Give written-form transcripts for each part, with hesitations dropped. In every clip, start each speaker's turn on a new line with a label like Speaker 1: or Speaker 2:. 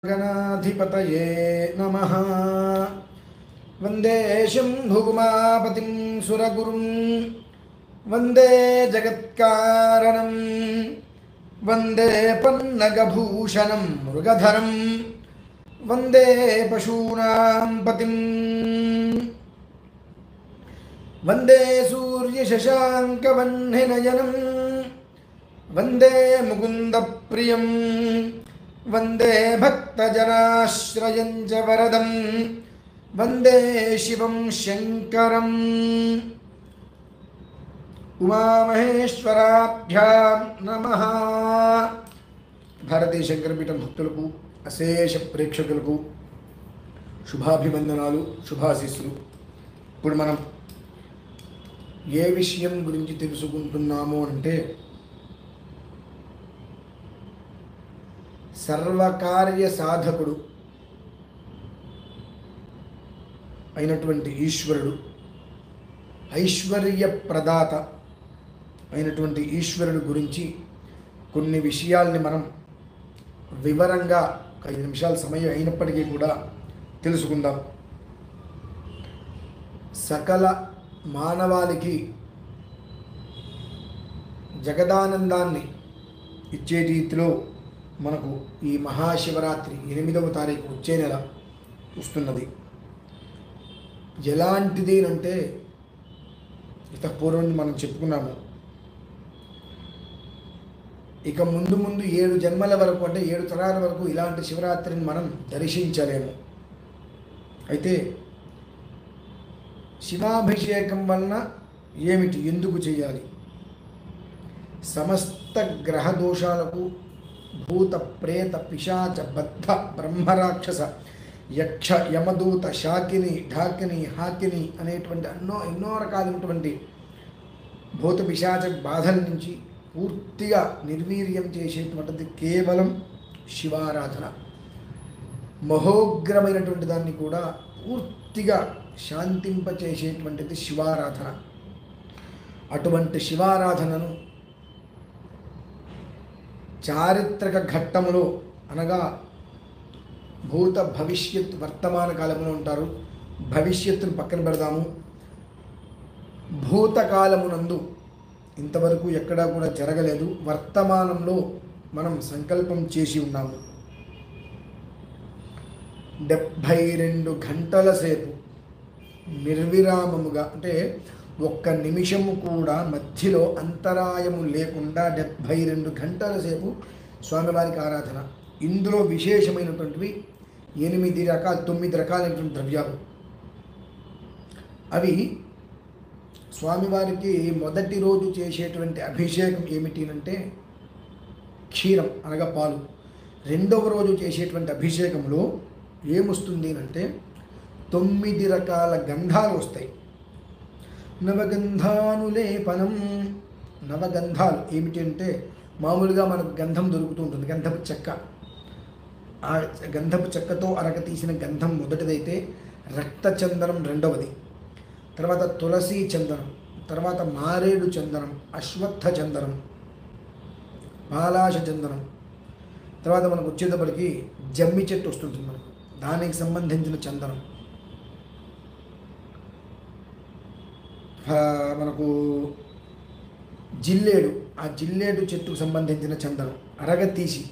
Speaker 1: गणाधिपतये नमः। वन्दे शम्भुगुमापतिं सुरगुरुं वन्दे जगत्कारणं वन्दे पन्नगभूषणं मृगधरं वन्दे पशूनां पतिं वन्दे सूर्यशशाङ्कवह्निनयनं वन्दे मुकुन्दप्रियं वन्दे भक्तजनाश्रयं च वरदं वन्दे शिवं शङ्करम्। उमामहेश्वराभ्यां नमः। భారతీయ శంకరపీఠం భక్తులకు అశేష ప్రేక్షకులకు శుభాభివందనాలు, శుభాశీస్సులు. ఇప్పుడు మనం ఏ విషయం గురించి తెలుసుకుంటున్నాము అంటే, సర్వకార్య సాధకుడు అయినటువంటి ఈశ్వరుడు, ఐశ్వర్య ప్రదాత అయినటువంటి ఈశ్వరుడు గురించి కొన్ని విషయాల్ని మనం వివరంగా 5 నిమిషాల సమయం అయినప్పటికీ కూడా తెలుసుకుందాం. సకల మానవాళికి జగదానందాన్ని ఇచ్చే రీతిలో మనకు ఈ మహాశివరాత్రి 8వ తారీఖు వచ్చే నెల వస్తున్నది. ఎలాంటిది అంటే, పూర్వం మనం చెప్పుకున్నాము, ఇక ముందు 7 జన్మల వరకు, అంటే 7 తరాల వరకు ఇలాంటి శివరాత్రిని మనం దర్శించలేము. అయితే శివాభిషేకం వలన ఏమిటి, ఎందుకు చేయాలి? సమస్త గ్రహ దోషాలకు, భూత ప్రేత పిశాచ బద్ధ బ్రహ్మరాక్షస యక్ష యమదూత శాకిని ఢాకిని హాకిని అనేటువంటి ఎన్నో రకాలైనటువంటి భూత పిశాచ బాధల నుంచి పూర్తిగా నిర్వీర్యం చేసేటువంటిది కేవలం శివారాధన. మహోగ్రమైనటువంటి దాన్ని కూడా పూర్తిగా శాంతింపచేసేటువంటిది శివారాధన. అటువంటి శివారాధనను చారిత్రక ఘట్టములో, అనగా భూత భవిష్యత్ వర్తమాన కాలంలో ఉంటారు. భవిష్యత్తును పక్కన పెడదాము. భూతకాలమునందు ఇంతవరకు ఎక్కడా కూడా జరగలేదు. వర్తమానంలో మనం సంకల్పం చేసి ఉన్నాము. 72 గంటల సేపు నిర్విరామముగా, అంటే ఒక్క నిమిషము కూడా మధ్యలో అంతరాయము లేకుండా 72 గంటల సేపు స్వామివారికి ఆరాధన. ఇందులో విశేషమైనటువంటివి 9 రకాలైనటువంటి ద్రవ్యాలు. అవి స్వామివారికి మొదటి రోజు చేసేటువంటి అభిషేకం ఏమిటి అంటే క్షీరం, అనగా పాలు. 2వ రోజు చేసేటువంటి అభిషేకంలో ఏమొస్తుంది అంటే 9 రకాల గంధాలు వస్తాయి. నవగంధానులేపనం. నవగంధాలు ఏమిటి అంటే, మామూలుగా మనకు గంధం దొరుకుతూ ఉంటుంది, గంధపు చెక్క. ఆ గంధపు చెక్కతో అరగ తీసిన గంధం మొదటిదైతే, రక్తచందనం 2వది, తర్వాత తులసి చందనం, తర్వాత మారేడు చందనం, అశ్వత్థ చందనం, పాలాశ చందనం, తర్వాత మనకు వచ్చేటప్పటికి జమ్మి చెట్టు వస్తుంటుంది మనకు, దానికి సంబంధించిన చందనం, మనకు జిల్లేడు, ఆ జిల్లేడు చెట్టుకు సంబంధించిన చందనం అరగతీసి.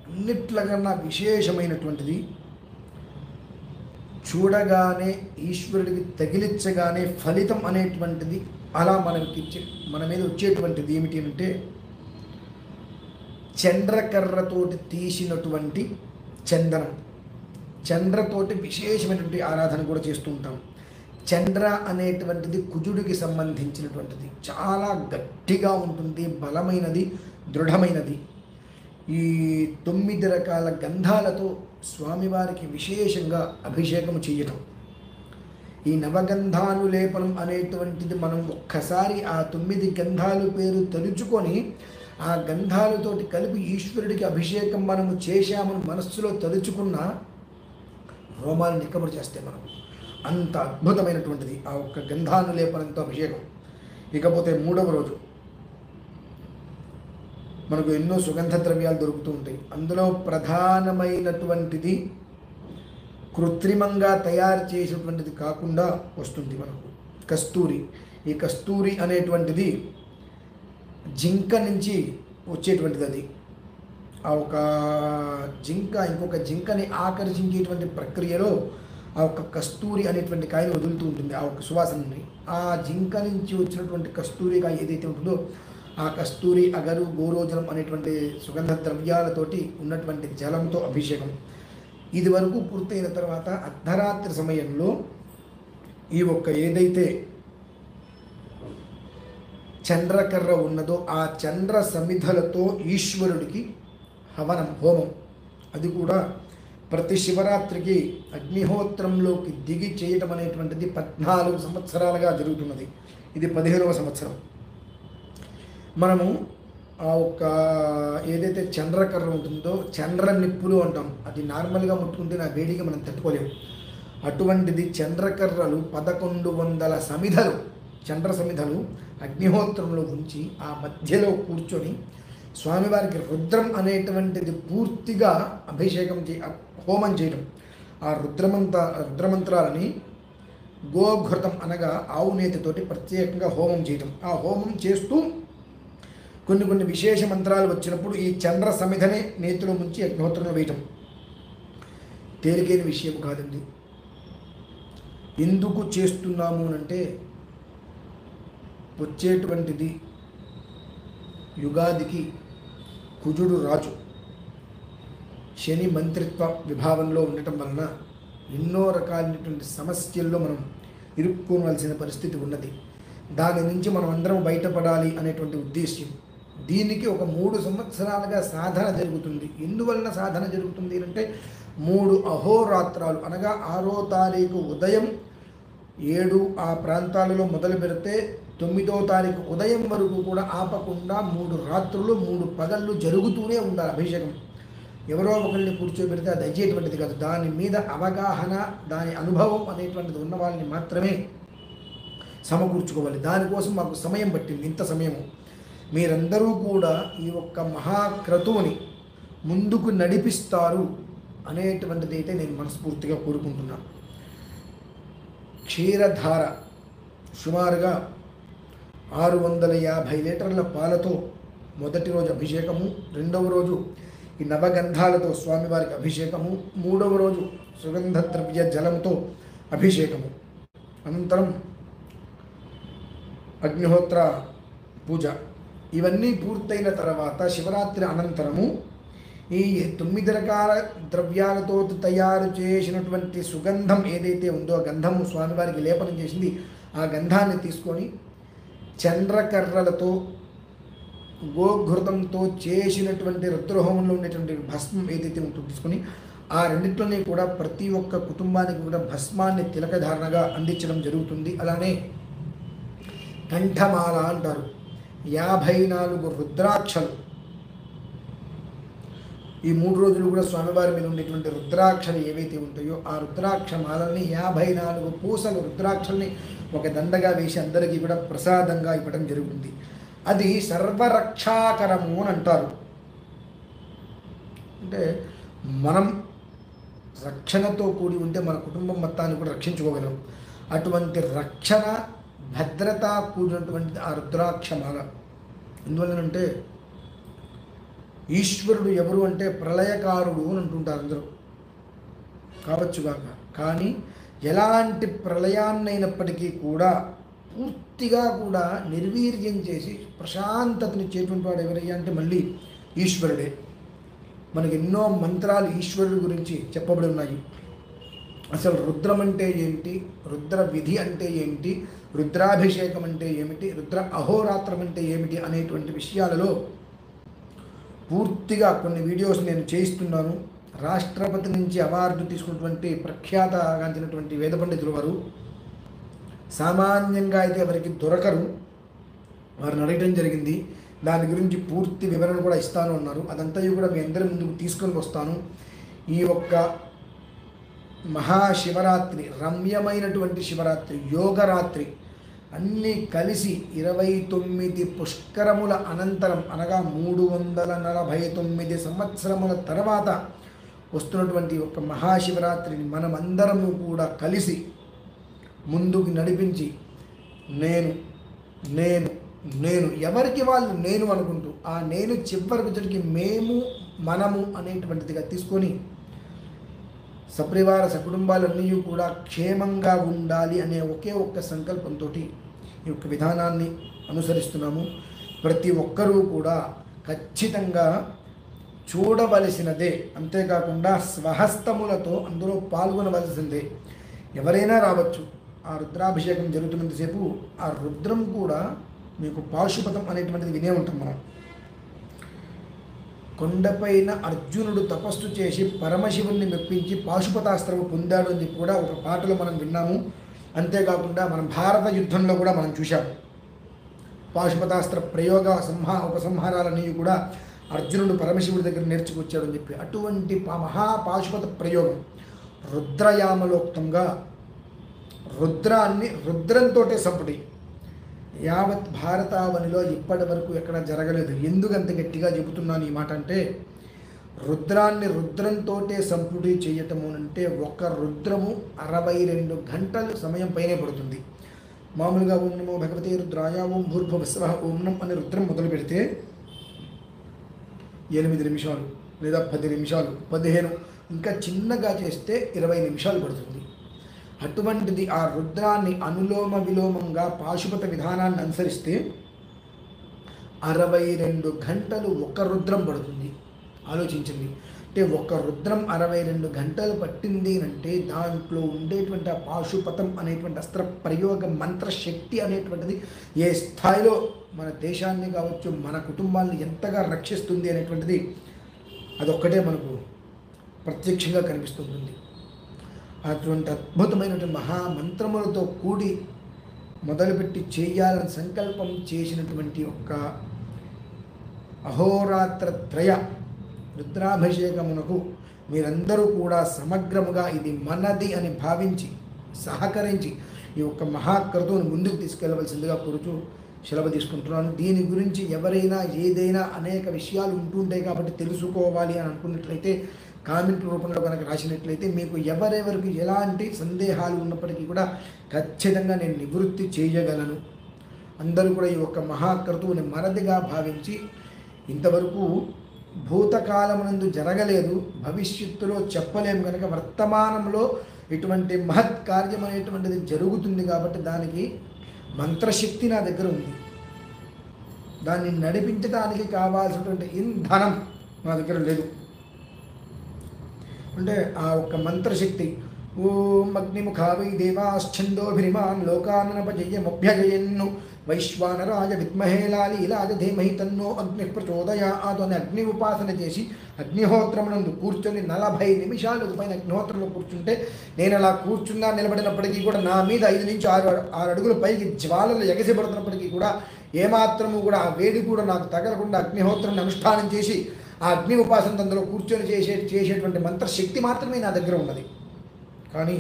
Speaker 1: అన్నిట్లకన్నా విశేషమైనటువంటిది, చూడగానే ఈశ్వరుడికి తగిలించగానే ఫలితం అనేటువంటిది అలా మన మీద వచ్చేటువంటిది ఏమిటి అంటే, చంద్రకర్రతోటి తీసినటువంటి చందనం. చంద్రతోటి విశేషమైనటువంటి ఆరాధన కూడా చేస్తూ ఉంటాం. చంద్ర అనేటువంటిది కుజుడికి సంబంధించినటువంటిది, చాలా గట్టిగా ఉంటుంది, బలమైనది, దృఢమైనది. ఈ 9 రకాల గంధాలతో స్వామివారికి విశేషంగా అభిషేకం చేయటం. ఈ నవగంధానులేపనం అనేటువంటిది మనం ఒక్కసారి ఆ 9 గంధాలు పేరు తలుచుకొని ఆ గంధాలతోటి కలిపి ఈశ్వరుడికి అభిషేకం మనము చేశామని మనస్సులో తలుచుకున్న రోమాలు నిక్కబడి చేస్తే మనం అంత అద్భుతమైనటువంటిది ఆ ఒక్క గంధానులేపనంతో అభిషేకం. ఇకపోతే 3వ రోజు మనకు ఎన్నో సుగంధ ద్రవ్యాలు దొరుకుతూ ఉంటాయి. అందులో ప్రధానమైనటువంటిది కృత్రిమంగా తయారు చేసేటువంటిది కాకుండా వస్తుంది మనకు కస్తూరి. ఈ కస్తూరి అనేటువంటిది జింక నుంచి వచ్చేటువంటిది. అది ఆ ఒక జింక ఇంకొక జింకని ఆకర్షించేటువంటి ప్రక్రియలో ఆ ఒక కస్తూరి అనేటువంటి కాయను వదులుతూ ఉంటుంది, ఆ ఒక సువాసనని. ఆ జింక నుంచి వచ్చినటువంటి కస్తూరి కాయ ఏదైతే ఉంటుందో ఆ కస్తూరి, అగరు, గోరోజనం అనేటువంటి సుగంధ ద్రవ్యాలతోటి ఉన్నటువంటి జలంతో అభిషేకం. ఇది వరకు పూర్తయిన తర్వాత అర్ధరాత్రి సమయంలో ఈ ఒక్క ఏదైతే చంద్రకర్ర ఉన్నదో ఆ చంద్ర సమిధలతో ఈశ్వరుడికి హవనం, హోమం. అది కూడా ప్రతి శివరాత్రికి అగ్నిహోత్రంలోకి దిగి చేయటం అనేటువంటిది 14 సంవత్సరాలుగా జరుగుతున్నది. ఇది 15వ సంవత్సరం. మనము ఆ ఒక్క ఏదైతే చంద్రకర్ర ఉంటుందో చంద్ర నిప్పులు అంటాం. అది నార్మల్గా ముట్టుకుంటే నా వేడిగా మనం తట్టుకోలేము. అటువంటిది చంద్రకర్రలు 1100 సమిధలు, చంద్ర సమిధలు అగ్నిహోత్రంలో ఉంచి ఆ మధ్యలో కూర్చొని స్వామివారికి రుద్రం అనేటువంటిది పూర్తిగా అభిషేకం హోమం చేయడం. ఆ రుద్రమంత్రాలని గోఘృతం అనగా ఆవు నేతితోటి ప్రత్యేకంగా హోమం చేయడం. ఆ హోమం చేస్తూ కొన్ని విశేష మంత్రాలు వచ్చినప్పుడు ఈ చంద్ర సమిధనే నేతిలో ముంచి అగ్నిహోత్రంలో వేయటం తేలికైన విషయం కాదండి. ఎందుకు చేస్తున్నాము అంటే వచ్చేటువంటిది యుగాదికి కుజుడు రాజు, శని మంత్రిత్వ విభావంలో ఉండటం వలన ఎన్నో రకాలైనటువంటి సమస్యల్లో మనం ఇరుక్కోవలసిన పరిస్థితి ఉన్నది. దాని నుంచి మనం అందరం బయటపడాలి అనేటువంటి ఉద్దేశ్యం. దీనికి ఒక 3 సంవత్సరాలుగా సాధన జరుగుతుంది. ఎందువలన సాధన జరుగుతుంది అంటే 3 అహోరాత్రాలు అనగా 6వ తారీఖు ఉదయం 7 ఆ ప్రాంతాలలో మొదలు పెడితే 9వ తారీఖు ఉదయం వరకు కూడా ఆపకుండా 3 రాత్రులు 3 పగళ్ళు జరుగుతూనే ఉండాలి అభిషేకం. ఎవరో ఒకరిని కూర్చోబెడితే అది అయ్యేటువంటిది కాదు. దాని మీద అవగాహన, దాని అనుభవం అనేటువంటిది ఉన్న వాళ్ళని మాత్రమే సమకూర్చుకోవాలి. దానికోసం మాకు సమయం పట్టింది, ఇంత సమయము. మీరందరూ కూడా ఈ ఒక్క మహాక్రతువుని ముందుకు నడిపిస్తారు అనేటువంటిది అయితే నేను మనస్ఫూర్తిగా కోరుకుంటున్నాను. క్షీరధార సుమారుగా 650 లీటర్ల పాలతో మొదటి రోజు అభిషేకము, రెండవ రోజు ఈ నవగంధాలతో స్వామివారికి అభిషేకము, మూడవ రోజు సుగంధ ద్రవ్య జలంతో అభిషేకము, అనంతరం అగ్నిహోత్ర పూజ. ఇవన్నీ పూర్తయిన తర్వాత శివరాత్రి అనంతరము ఈ 9 రకాల ద్రవ్యాలతో తయారు చేసినటువంటి సుగంధం ఏదైతే ఉందో ఆ గంధము స్వామివారికి లేపనం చేసింది. ఆ గంధాన్ని తీసుకొని చంద్రకర్రలతో గోఘృతంతో చేసినటువంటి రుద్రహోమంలో ఉండేటువంటి భస్మం ఏదైతే ఉంటుందో తీసుకొని ఆ రెండింటిలోనే కూడా ప్రతి ఒక్క కుటుంబానికి కూడా భస్మాన్ని తిలకధారణగా అందించడం జరుగుతుంది. అలానే కంఠమాల అంటారు. 54 రుద్రాక్షలు ఈ 3 రోజులు కూడా స్వామివారి మీద ఉండేటువంటి రుద్రాక్షలు ఏవైతే ఉంటాయో ఆ రుద్రాక్ష మాలల్ని 54 పూసలు రుద్రాక్షల్ని ఒక దండగా వేసి అందరికీ కూడా ప్రసాదంగా ఇవ్వడం జరుగుతుంది. అది సర్వరక్షాకరము అని అంటారు. అంటే మనం రక్షణతో కూడి ఉంటే మన కుటుంబం మొత్తాన్ని కూడా రక్షించుకోగలం. అటువంటి రక్షణ భద్రత కూడినటువంటి ఆ రుద్రాక్షమాల. ఎందువల్లనంటే ఈశ్వరుడు ఎవరు అంటే ప్రళయకారుడు అని అంటుంటారు అందరూ, కావచ్చుగాక. కానీ ఎలాంటి ప్రళయాన్నైనప్పటికీ కూడా పూర్తిగా కూడా నిర్వీర్యం చేసి ప్రశాంతతనిచ్చేటువంటి వాడు ఎవరయ్యా అంటే మళ్ళీ ఈశ్వరుడే. మనకి ఎన్నో మంత్రాలు ఈశ్వరుడు గురించి చెప్పబడి ఉన్నాయి. అసలు రుద్రం అంటే ఏమిటి, రుద్ర విధి అంటే ఏమిటి, రుద్రాభిషేకం అంటే ఏమిటి, రుద్ర అహోరాత్రం అంటే ఏమిటి అనేటువంటి విషయాలలో పూర్తిగా కొన్ని వీడియోస్ నేను చేయిస్తున్నాను. రాష్ట్రపతి నుంచి అవార్డు తీసుకున్నటువంటి ప్రఖ్యాతగాంచినటువంటి వేద పండితులు వారు సామాన్యంగా అయితే ఎవరికి దొరకరు, వారిని అడగడం జరిగింది. దాని గురించి పూర్తి వివరణ కూడా ఇస్తాను అన్నారు. అదంతా కూడా మీ అందరి ముందుకు తీసుకొని వస్తాను. ఈ ఒక్క మహాశివరాత్రి రమ్యమైనటువంటి శివరాత్రి, యోగరాత్రి, అన్నీ కలిసి 29 పుష్కరముల అనంతరం అనగా 349 సంవత్సరముల తర్వాత వస్తున్నటువంటి ఒక మహాశివరాత్రిని మనమందరము కూడా కలిసి ముందుకు నడిపించి నేను నేను నేను ఎవరికి వాళ్ళు నేను అనుకుంటూ ఆ నేను చివరికి జరిగి మేము మనము అనేటువంటిదిగా తీసుకొని సపరివార సకుటుంబాలన్నీ కూడా క్షేమంగా ఉండాలి అనే ఒకే ఒక్క సంకల్పంతో ఈ యొక్క విధానాన్ని అనుసరిస్తున్నాము. ప్రతి ఒక్కరూ కూడా ఖచ్చితంగా చూడవలసినదే, అంతేకాకుండా స్వహస్తములతో అందులో పాల్గొనవలసిందే. ఎవరైనా రావచ్చు. ఆ రుద్రాభిషేకం జరుగుతున్నంతసేపు ఆ రుద్రం కూడా మీకు పాశుపతం అనేటువంటిది వినే ఉంటాం మనం. కొండపైన అర్జునుడు తపస్సు చేసి పరమశివుణ్ణి మెప్పించి పాశుపతాస్త్రము పొందాడు అని చెప్పి కూడా ఒక పాటలో మనం విన్నాము. అంతేకాకుండా మనం భారత యుద్ధంలో కూడా మనం చూశాము. పాశుపతాస్త్ర ప్రయోగ ఉపసంహారాలన్నీ కూడా అర్జునుడు పరమశివుడి దగ్గర నేర్చుకొచ్చాడు అని చెప్పి అటువంటి మహాపాశుపత ప్రయోగం రుద్రయామలోక్తంగా రుద్రాన్ని రుద్రంతో సంపుటి యావత్ భారతావనిలో ఇప్పటి వరకు ఎక్కడ జరగలేదు. ఎందుకంత గట్టిగా చెబుతున్నాను ఈ మాట అంటే, రుద్రాన్ని రుద్రంతో సంపుటి చేయటము అంటే ఒక రుద్రము 62 గంటలు సమయం పైనే పడుతుంది. మామూలుగా ఓం నమో భగవతే రుద్రాయ ఓం భూర్భువస్వః ఓం నం అని రుద్రం మొదలు పెడితే 8 నిమిషాలు లేదా 10 నిమిషాలు 15, ఇంకా చిన్నగా చేస్తే 20 నిమిషాలు పడుతుంది. అటువంటిది ఆ రుద్రాన్ని అనులోమ విలోమంగా పాశుపత విధానాన్ని అనుసరిస్తే 62 గంటలు ఒక రుద్రం పడుతుంది. ఆలోచించండి. అంటే ఒక రుద్రం 62 గంటలు పట్టింది అంటే దాంట్లో ఉండేటువంటి ఆ పాశుపతం అనేటువంటి అస్త్ర ప్రయోగ మంత్రశక్తి అనేటువంటిది ఏ స్థాయిలో మన దేశాన్ని కావచ్చు మన కుటుంబాన్ని ఎంతగా రక్షిస్తుంది అనేటువంటిది అదొక్కటే మనకు ప్రత్యక్షంగా కనిపిస్తుంటుంది. అటువంటి అద్భుతమైనటువంటి మహామంత్రములతో కూడి మొదలుపెట్టి చేయాలని సంకల్పం చేసినటువంటి ఒక అహోరాత్రత్రయ రుద్రాభిషేకమునకు మీరందరూ కూడా సమగ్రముగా ఇది మనది అని భావించి సహకరించి ఈ యొక్క మహాక్రతువును ముందుకు తీసుకెళ్లవలసిందిగా కోరుతూ సెలవు తీసుకుంటున్నాను. దీని గురించి ఎవరైనా ఏదైనా అనేక విషయాలు ఉంటుంటాయి కాబట్టి తెలుసుకోవాలి అని అనుకున్నట్లయితే కామెంట్ రూపంలో కనుక రాసినట్లయితే మీకు ఎవరెవరికి ఎలాంటి సందేహాలు ఉన్నప్పటికీ కూడా ఖచ్చితంగా నేను నివృత్తి చేయగలను. అందరూ కూడా ఈ యొక్క మహాక్రతువుని మనదిగా భావించి ఇంతవరకు భూతకాలమునందు జరగలేదు, భవిష్యత్తులో చెప్పలేము కనుక వర్తమానంలో ఇటువంటి మహత్ కార్యం అనేటువంటిది జరుగుతుంది కాబట్టి దానికి మంత్రశక్తి నా దగ్గర ఉంది. దాన్ని నడిపించడానికి కావాల్సినటువంటి ఇంధనం నా దగ్గర లేదు. అంటే ఆ ఒక్క మంత్రశక్తి ఓం అగ్నిముఖావై దేవాశ్చందోభిరిమాన్ లోకాననపజయమభ్యజయన్ను వైశ్వానరాయ విద్మహే లాలీలాజ ధీమహి తన్నో అగ్ని ప్రచోదయాత్ అని అగ్ని ఉపాసన చేసి అగ్నిహోత్రమునందు కూర్చొని 40 నిమిషాలు పైన అగ్నిహోత్రంలో కూర్చుంటే నేను అలా కూర్చున్నా నిలబడినప్పటికీ కూడా నా మీద 5 నుంచి 6 అడుగుల పైకి జ్వాలలు ఎగసిపడుతున్నప్పటికీ కూడా ఏమాత్రము కూడా ఆ వేడి కూడా నాకు తగలకుండా అగ్నిహోత్రాన్ని అనుష్ఠానం చేసి ఆ అగ్ని ఉపాసన అందులో కూర్చొని చేసేటువంటి మంత్రశక్తి మాత్రమే నా దగ్గర ఉన్నది. కానీ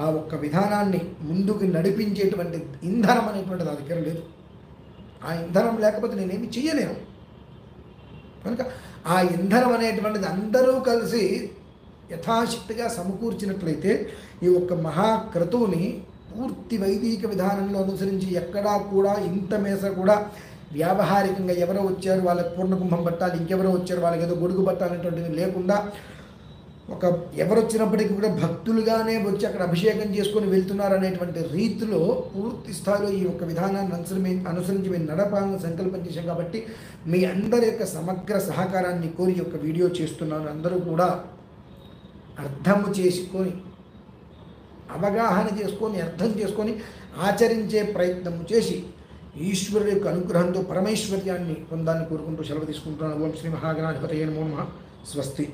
Speaker 1: ఆ ఒక్క విధానాన్ని ముందుకు నడిపించేటువంటి ఇంధనం అనేటువంటిది నా దగ్గర లేదు. ఆ ఇంధనం లేకపోతే నేనేమి చెయ్యలేను. కనుక ఆ ఇంధనం అనేటువంటిది అందరూ కలిసి యథాశక్తిగా సమకూర్చినట్లయితే ఈ ఒక్క మహాక్రతువుని పూర్తి వైదిక విధానంలో అనుసరించి ఎక్కడా కూడా ఇంత మేస కూడా వ్యావహారికంగా ఎవరో వచ్చారు వాళ్ళకి పూర్ణకుంభం పట్టాలి, ఇంకెవరో వచ్చారు వాళ్ళకి ఏదో గొడుగు పట్టాలనేటువంటిది లేకుండా ఒక ఎవరు వచ్చినప్పటికీ కూడా భక్తులుగానే వచ్చి అక్కడ అభిషేకం చేసుకొని వెళ్తున్నారు అనేటువంటి రీతిలో పూర్తి స్థాయిలో ఈ యొక్క విధానాన్ని అనుసరించి మేము నడపాలని సంకల్పం చేశాం. కాబట్టి మీ అందరి యొక్క సమగ్ర సహకారాన్ని కోరి యొక్క వీడియో చేస్తున్నాను. అందరూ కూడా అర్థము చేసుకొని అవగాహన చేసుకొని అర్థం చేసుకొని ఆచరించే ప్రయత్నం చేసి ఈశ్వరుడి యొక్క అనుగ్రహంతో పరమేశ్వర్యాన్ని పొందాలని కోరుకుంటూ సెలవు తీసుకుంటున్నాను. ఓం శ్రీ మహాగణాధిపతయే నమో నమః. స్వస్తి.